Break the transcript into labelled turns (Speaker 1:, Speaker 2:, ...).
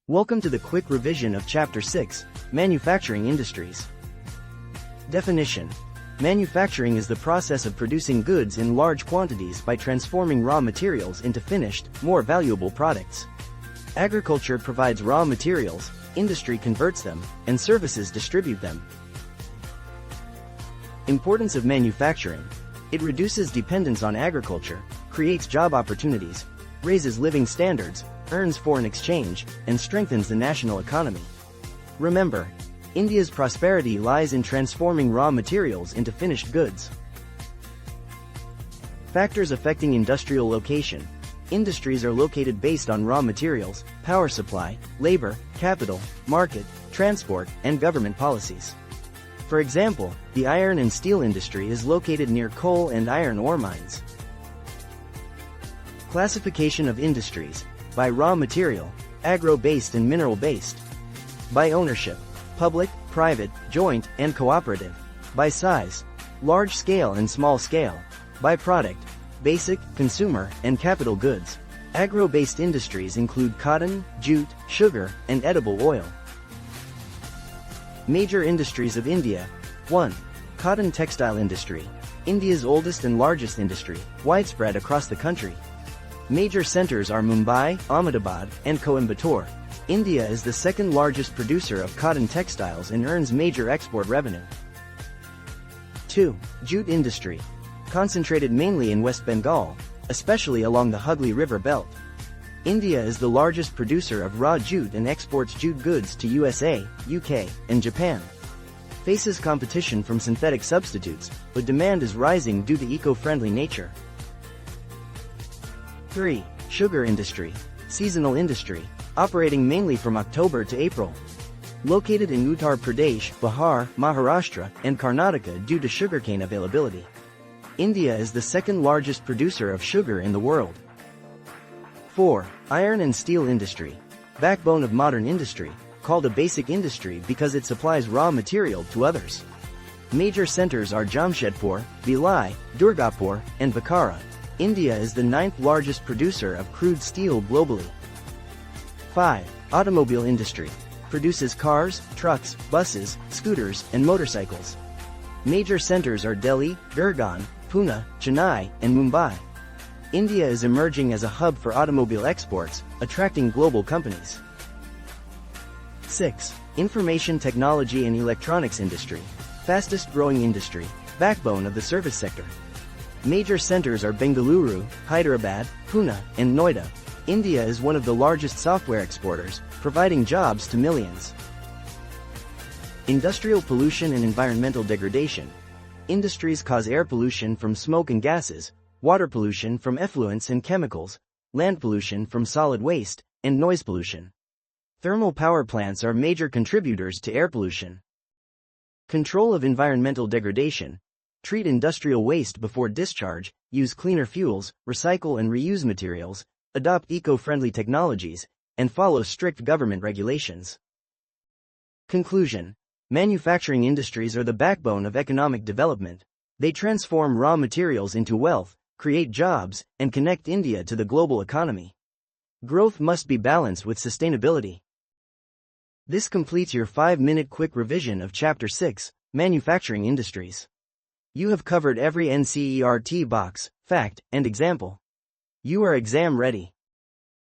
Speaker 1: Welcome to the quick revision of Chapter 6, Manufacturing Industries. Definition. Manufacturing is the process of producing goods in large quantities by transforming raw materials into finished, more valuable products. Agriculture provides raw materials, industry converts them, and services distribute them. Importance of manufacturing. It reduces dependence on agriculture, creates job opportunities, raises living standards, earns foreign exchange, and strengthens the national economy. Remember, India's prosperity lies in transforming raw materials into finished goods. Factors affecting industrial location. Industries are located based on raw materials, power supply, labor, capital, market, transport, and government policies. For example, the iron and steel industry is located near coal and iron ore mines. Classification of industries. By raw material, agro-based and mineral-based. By ownership, public, private, joint, and cooperative. By size, large-scale and small-scale. By product, basic, consumer, and capital goods. Agro-based industries include cotton, jute, sugar, and edible oil. Major industries of India. 1. Cotton textile industry. India's oldest and largest industry, widespread across the country. Major centers are Mumbai, Ahmedabad, and Coimbatore. India is the second largest producer of cotton textiles and earns major export revenue. 2. Jute industry. Concentrated mainly in West Bengal, especially along the Hooghly River belt. India is the largest producer of raw jute and exports jute goods to USA, UK, and Japan. Faces competition from synthetic substitutes, but demand is rising due to eco-friendly nature. 3. Sugar industry. Seasonal industry, operating mainly from October to April. Located in Uttar Pradesh, Bihar, Maharashtra, and Karnataka due to sugarcane availability. India is the second largest producer of sugar in the world. 4. Iron and steel industry. Backbone of modern industry, called a basic industry because it supplies raw material to others. Major centers are Jamshedpur, Bhilai, Durgapur, and Bokhara. India is the 9th largest producer of crude steel globally. 5. Automobile industry. Produces cars, trucks, buses, scooters, and motorcycles. Major centers are Delhi, Gurgaon, Pune, Chennai, and Mumbai. India is emerging as a hub for automobile exports, attracting global companies. 6. Information technology and electronics industry. Fastest growing industry, backbone of the service sector. Major centers are Bengaluru, Hyderabad, Pune, and Noida. India is one of the largest software exporters, providing jobs to millions. Industrial pollution and environmental degradation. Industries cause air pollution from smoke and gases, water pollution from effluents and chemicals, land pollution from solid waste, and noise pollution. Thermal power plants are major contributors to air pollution. Control of environmental degradation. Treat industrial waste before discharge, use cleaner fuels, recycle and reuse materials, adopt eco-friendly technologies, and follow strict government regulations. Conclusion. Manufacturing industries are the backbone of economic development. They transform raw materials into wealth, create jobs, and connect India to the global economy. Growth must be balanced with sustainability. This completes your 5-minute quick revision of Chapter 6, Manufacturing Industries. You have covered every NCERT box, fact, and example. You are exam ready.